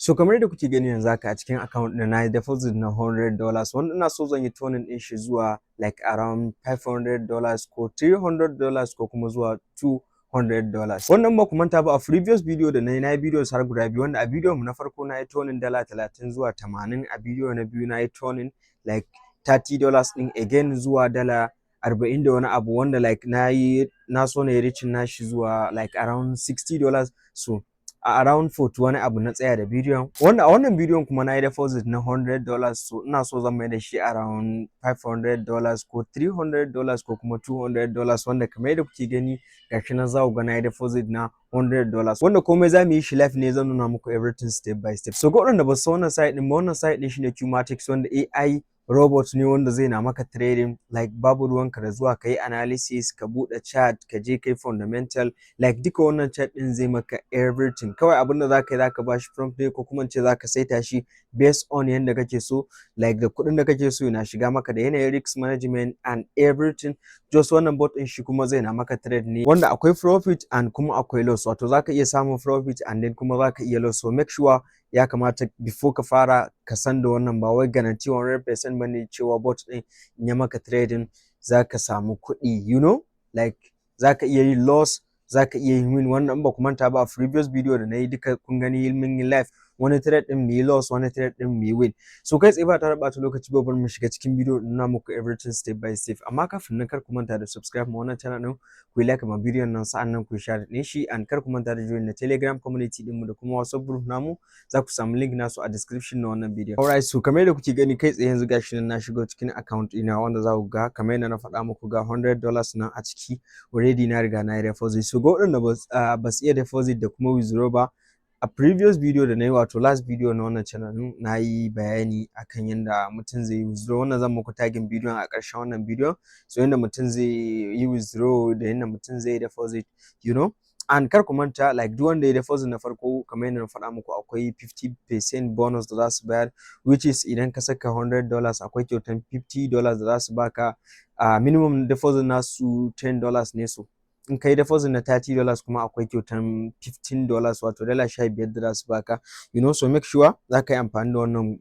So kamar yadda kuke gani yanzu haka a cikin account ɗin na yi deposit na $100 wanda ina so zan yi turning ɗin shi zuwa like around $500 ko $300 ko kuma zuwa $200. Wannan ba ku manta ba a previous video da na yi videos har guda biyu, wanda a video mu na farko na yi turning dala 30 zuwa 80, a video na biyu na yi turning like $30 ɗin again zuwa dala 40 da wani abu, wanda like na so na yi reaching nashi zuwa like around $60. So a around 40 wani abu na tsaya da bidiyon, wanda a wannan bidiyon kuma na yi deposit na $100, so ina so zan mai da shi around $500 ko $300 ko kuma $200, wanda kamar yadda kuke gani gashi nan za ku ga na yi deposit na $100, wanda komai za mu yi shi live ne, zan nuna muku everything step by step. So ga waɗanda ba su wannan site ɗin ba, wannan site ɗin shine QuMatix, wanda AI robot ne wanda zai na maka trading, like babu ruwanka da zuwa kai analysis, ka buɗe chart, ka je kai fundamental, like duka wannan chart ɗin zai maka everything. Kawai abinda zaka yi zaka bashi prompt ne, ko kuma ce zaka saita shi based on yanda kake so, like da kuɗin da kake so yana shiga maka, da yanayin risk management and everything. Just wannan bot ɗin shi kuma zai na maka trade ne wanda akwai profit and kuma akwai loss, wato zaka iya samun profit and then kuma zaka iya loss. So make sure ya kamata before ka fara ka san da wannan, ba wai guarantee 100% bane cewa bot ɗin in ya maka trading zaka samu kuɗi, you know, like zaka iya yin loss, zaka iya yin win. Wannan ba ku manta ba a previous video da na yi duka kun gani mun yi live, wani trade ɗin mu yi loss, wani trade ɗin mu yi win. So kai tsaye ba tare da ɓata lokaci ba, bari mu shiga cikin video nuna muku everything step by step. Amma kafin nan kar ku manta da subscribe ma wannan channel ɗin, ku yi like ma bidiyon nan, sa'annan ku share ɗin shi, and kar ku manta da join na Telegram community ɗinmu da kuma WhatsApp group namu, za ku samu link nasu a description na wannan bidiyon. Alright, so kamar yadda kuke gani kai tsaye yanzu gashi nan na shigo cikin account ina, wanda za ku ga kamar yadda na faɗa muku ga $100 nan a ciki already na riga na yi deposit. So ga waɗanda ba su iya deposit da kuma withdraw ba, a previous video da na yi, wato last video na wannan channel na yi bayani akan yadda mutum zai yi withdraw. Wannan zan muku tagin bidiyon a ƙarshen wannan bidiyon, so yadda mutum zai yi withdraw da yadda mutum zai yi deposit, you know. And kar ku manta, like duk wanda ya deposit na farko kamar yadda na faɗa muku akwai 50% bonus da za su bayar, which is idan ka saka $100 akwai kyautan $50 da za su baka. Minimum deposit nasu $10 ne, so in kai deposit na $30 kuma akwai kyautan $15, wato dala 15 da za su baka, you know. So make sure za ka yi amfani da wannan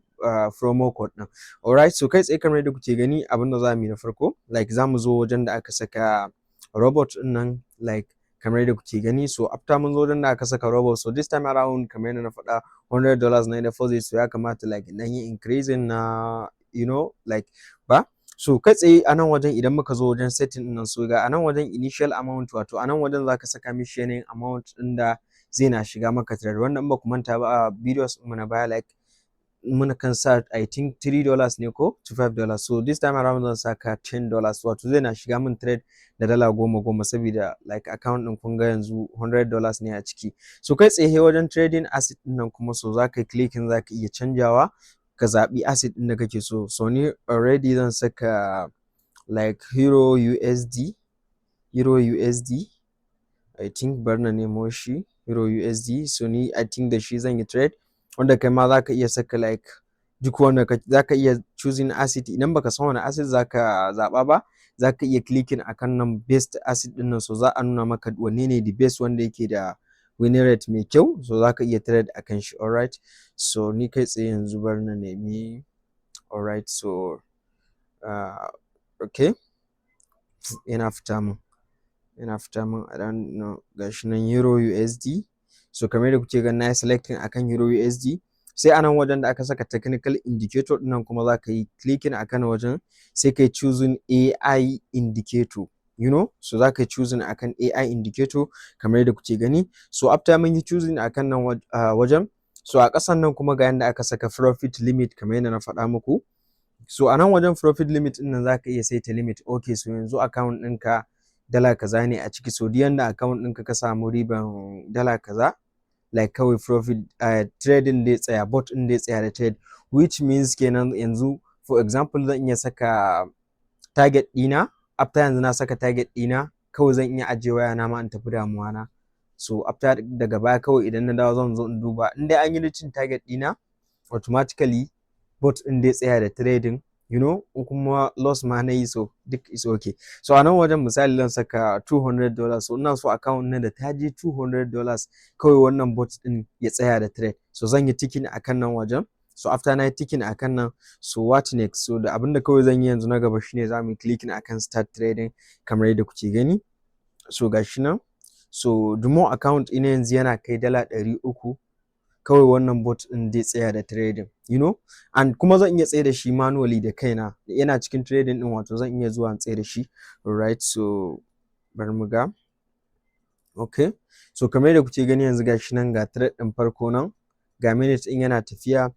promo code ɗin. Alright, so kai tsaye kamar yadda kuke gani abinda za mu yi na farko, like za mu zo wajen da aka saka robot ɗin nan, like kamar yadda kuke gani. So after mun zo wajen da aka saka robot, so this time around kamar yadda na faɗa $100 na deposit, so ya kamata like dan yi increasing na, you know, like ba. So kai tsaye a nan wajen idan muka zo wajen setting ɗin nan, so ga a nan wajen initial amount, wato a nan wajen zaka saka mishi yanayin amount ɗin da zai na shiga maka trade. Wannan ba ku manta ba a videos mu na baya, like muna kan sa I think $3 ne ko to $5. So this time around zan saka $10, wato zai na shiga min trade da dala 10 saboda like account ɗin kun ga yanzu $100 ne a ciki. So kai tsaye wajen trading asset ɗin nan kuma, so zaka yi clicking, zaka iya canjawa ka zaɓi asset ɗin da kake so. So ni already zan saka like Euro USD, I think bar na nemo shi Euro USD. So ni I think da shi zan yi trade, wanda kai ma zaka iya saka like duk wanda zaka iya choosing asset. Idan baka san wani asset zaka zaɓa ba, zaka iya clicking akan nan best asset ɗin nan, so za a nuna maka wanne ne the best wanda yake da winning rate mai kyau, so zaka iya trade akan shi. Alright, so ni kai tsaye yanzu bar na nemi. Alright, so okay, yana fita min I don't know, gashi nan Euro USD. So kamar yadda kuke gani na yi selecting akan Euro USD, sai anan wajen da aka saka technical indicator ɗin nan kuma zaka yi clicking akan wajen, sai kai choosing AI indicator, you know. So zaka yi choosing akan AI indicator kamar yadda kuke gani. So after mun yi choosing akan nan wajen, so a ƙasan nan kuma ga yanda aka saka profit limit kamar yadda na faɗa muku. So a nan wajen profit limit ɗin nan zaka iya saita limit. Okay, so yanzu account ɗinka dala kaza ne a ciki, so duk yanda account ɗinka ka samu riban dala kaza, like kawai profit trading dai tsaya, bot ɗin dai tsaya da trade, which means kenan yanzu for example zan iya saka target ɗina. After yanzu na saka target ɗina, kawai zan iya ajiye waya na ma in tafi damuwa na. So after daga baya kawai idan na dawo zan zo in duba, in dai an yi reaching target ɗina, automatically bot ɗin dai tsaya da trading, you know, in kuma loss ma na yi so duk is okay. So a nan wajen misali zan saka $200, so ina so account na da ta je $200 kawai wannan bot din ya tsaya da trade, so zan yi ticking akan nan wajen. So after na yi ticking akan nan, so what next? So da abinda kawai zan yi yanzu na gaba shine za mu yi clicking akan start trading kamar yadda kuke gani. So gashi nan, so the more account ina yanzu yana kai $300, kawai wannan bot din zai tsaya da trading, you know, and kuma zan iya tsaye da shi manually da kaina, yana cikin trading din, wato zan iya zuwa in tsaye da shi. Alright, so bari mu ga. Okay, so kamar yadda kuke gani yanzu gashi nan ga trade din farko nan, ga minute din yana tafiya.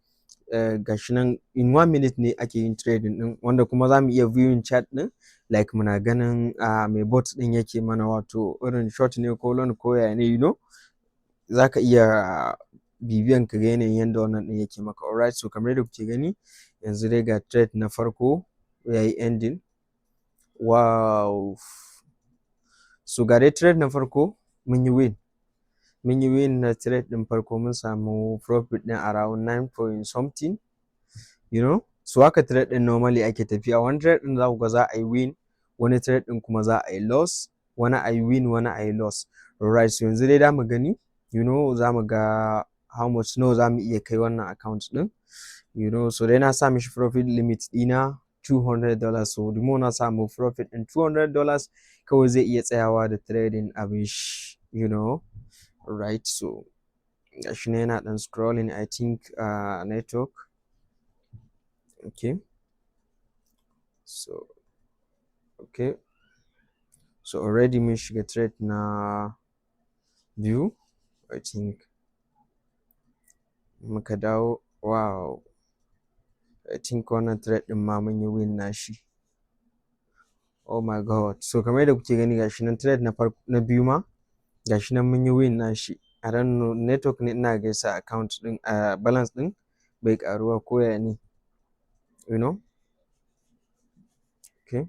Gashi nan in 1 minute ne ake yin trading din, wanda kuma za mu iya viewing chart din, like muna ganin mai bot din yake mana, wato irin short ne ko long ko ya ne, you know, za ka iya bibiyan ka ga yanayin yanda wannan din yake maka. Alright, so kamar yadda kuke gani yanzu dai ga trade na farko yayi ending. Wow, so ga dai trade na farko mun yi win na trade din farko, mun samu profit din around 9 point something, you know. So haka trade din normally ake tafiya, wani trade din za ku ga za a yi win, wani trade din kuma za a yi loss, wani a yi win wani a yi loss. Alright, so yanzu dai da mu gani, you know, za mu ga how much nawa za mu iya kai wannan account din, you know. So dai na sa mishi profit limit dina $200, so the more na samu profit din $200 kawai zai iya tsayawa da trading abin shi, you know. Right, so gashi ne yana dan scrolling, I think network. Okay, so okay, so already mun shiga trade na biyu, I think muka dawo. Wow, I think wannan trade din ma mun yi win na shi. Oh my god, so kamar yadda kuke gani gashi nan trade na farko na biyu ma gashi nan mun yi win na shi. I don't know, network ne ina gaisa account din balance din bai karuwa ko ya ne, you know. Okay,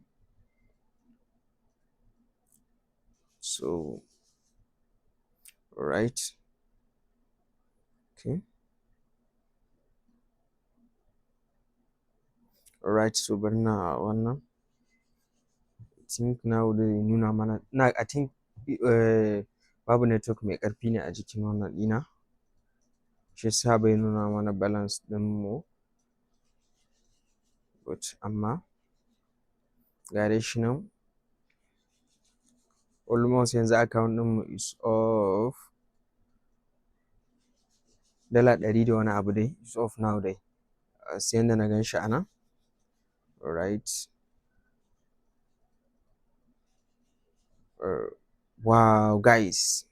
so right, okay, alright, so bari na wannan, I think now da nuna mana na, I think babu network mai karfi ne a jikin wannan dina, shi yasa bai nuna mana balance din mu, but amma ga dai shi nan almost yanzu account din mu is off $100 da wani abu dai, is off now dai, sai yanda na gan shi a nan. Alright, wow guys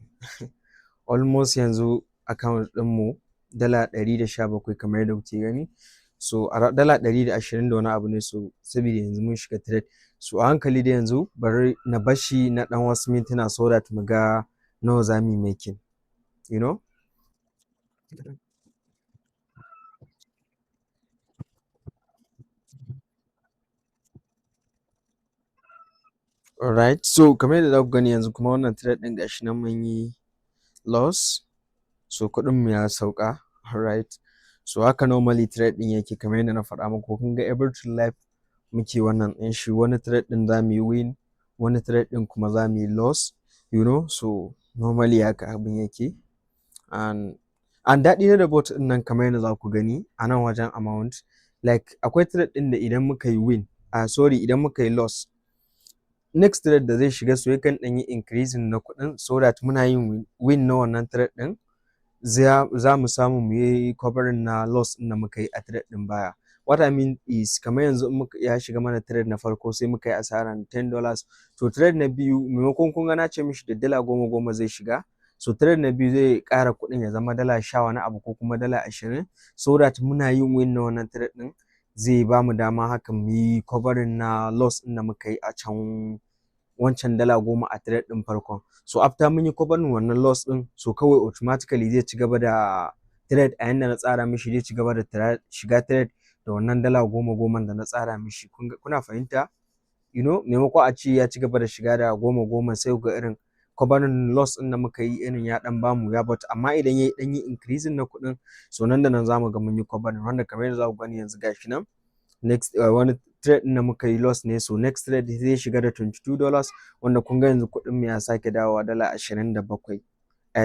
almost yanzu account din mu $117 kamar yadda kuke gani, so $120 da wani abu ne, so saboda yanzu mun shiga trade. So a hankali da yanzu bari na bashi na dan wasu mintuna so that mu ga nawa za mu yi making, you know. Alright, so kamar yadda za ku gani yanzu kuma wannan trade din gashi nan mun yi loss, so kuɗin mu ya sauka. Alright, so haka normally trade din yake kamar yadda na faɗa muku, kun ga everything life muke wannan din shi, wani trade din za mu yi win, wani trade din kuma za mu yi loss, you know. So normally haka abin yake, and daɗi da bot din nan kamar yadda za ku gani a nan wajen amount, like akwai trade din da idan muka yi win, sorry, idan muka yi loss, next trade da zai shiga so yakan ɗan yi increasing na kuɗin, so that muna yin win na wannan trade din za mu samu mu yi covering na loss ɗin da muka yi a trade ɗin baya. What I mean is kamar yanzu in muka ya shiga mana trade na farko sai muka yi asaran $10, to trade na biyu maimakon kun ga na ce mishi da dala goma zai shiga, so trade na biyu zai ƙara kuɗin ya zama dala 10 wani abu ko kuma dala 20, so that muna yin win na wannan trade ɗin zai ba mu dama haka mu yi covering na loss ɗin da muka yi a can wancan dala 10 a trade ɗin farkon. So after mun yi covering wannan loss ɗin, so kawai automatically zai ci gaba da trade a yanda na tsara mishi, zai ci gaba da shiga trade da wannan dala 10 da na tsara mishi. Kuna fahimta, you know, maimako a ce ya ci gaba da shiga da 10 sai ga irin covering loss ɗin da muka yi irin ya ɗan bamu ya, but amma idan ya ɗan yi increasing na kuɗin, so nan da nan za mu ga mun yi covering, wanda kamar yadda za ku gani yanzu gashi nan next wani trade din da muka yi loss ne, so next trade zai shiga da $22 wanda kun ga yanzu kuɗin mu ya sake dawowa dala 27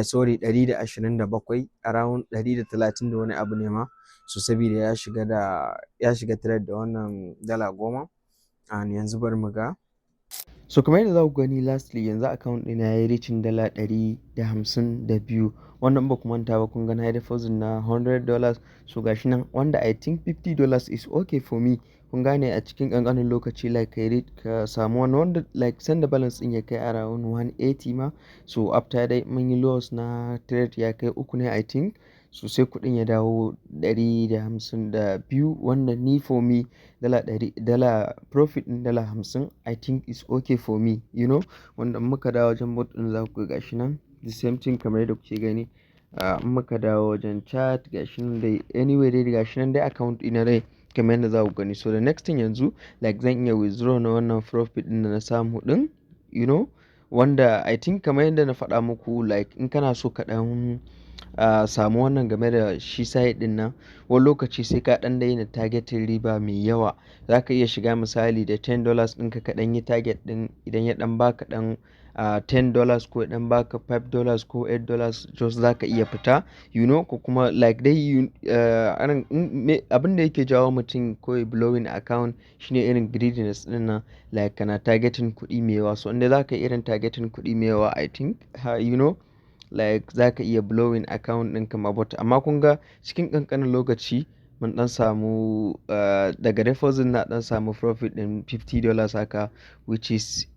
sorry 127 around 130 da wani abu ne ma, so saboda ya shiga trade da wannan dala 10 and yanzu bari mu ga. So kamar yadda za ku gani lastly yanzu account ɗina ya yi reaching dala 152 wannan ba ku manta ba kun ga na yi deposit na $100, so gashi nan wanda I think $50 is okay for me. Kun gane a cikin ƙanƙanin lokaci like ka samu wani wanda like sanda balance ɗin ya kai around 180 ma, so after dai mun yi loss na trade ya kai 3 ne I think, so sai kuɗin ya dawo 152 wanda ni for me dala profit ɗin dala 50 I think is okay for me, you know. Wanda in muka dawo wajen bot ɗin za ku ga gashi nan the same thing kamar yadda kuke gani. In muka dawo wajen chat gashi nan dai anyway dai gashi nan dai account ɗina dai kamar yadda za ku gani. So the next thing yanzu like zan iya withdraw na wannan profit ɗin da na samu ɗin, you know, wanda I think kamar yadda na faɗa muku like in kana so ka ɗan samu wannan game da shi site ɗin nan wani lokaci sai ka ɗan daina targeting riba mai yawa. Za ka iya shiga misali da $10 ɗinka ka ɗan yi target ɗin idan ya ɗan baka ɗan $10 ko ya ɗan baka $5 ko $8 just za ka iya fita, you know, ko kuma like dai abin da yake jawo mutum ko ya blowing account shine irin greediness ɗin nan, like kana targeting kuɗi mai yawa. So inda za ka irin targeting kuɗi mai yawa I think you know like za ka iya blowing account ɗinka ma but amma kun ga cikin ƙanƙanin lokaci mun ɗan samu daga deposit na ɗan samu profit ɗin $50 haka, which is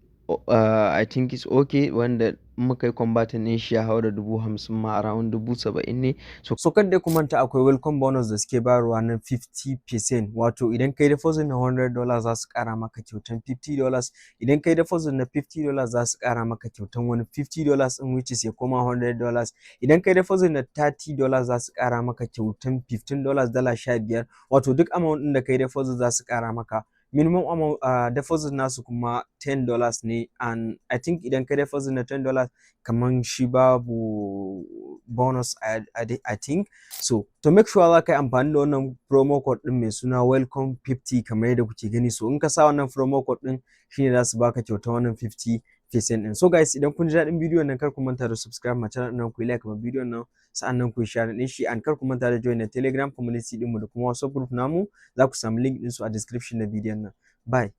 I think is okay, wanda muka yi converting ɗin shi ya haura 50,000 ma around 70,000 ne. So kan dai ku manta akwai welcome bonus da suke bayarwa na 50%, wato idan kai deposit na $100 za su ƙara maka kyautan $50, idan kai deposit na $50 za su ƙara maka kyautan wani $50 ɗin which is ya koma $100, idan kai deposit na $30 za su ƙara maka kyautan $15 dala 15, wato duk amount ɗin da kai deposit za su ƙara maka. Minimum amount deposit nasu kuma $10 ne, and I think idan ka deposit na $10 kaman shi babu bonus I think. So to make sure za ka yi amfani da wannan promo code ɗin mai suna welcome 50 kamar yadda kuke gani. So in ka sa wannan promo code ɗin shine za su baka kyauta wannan 50% ɗin. So guys idan kun ji daɗin bidiyon nan kar ku manta da subscribe ma channel nan, ku yi like ma bidiyon nan, sa'annan ku yi share ɗin shi, and kar ku manta da join na Telegram community ɗinmu da kuma WhatsApp group namu, za ku samu link ɗinsu a description na bidiyon nan. Bye.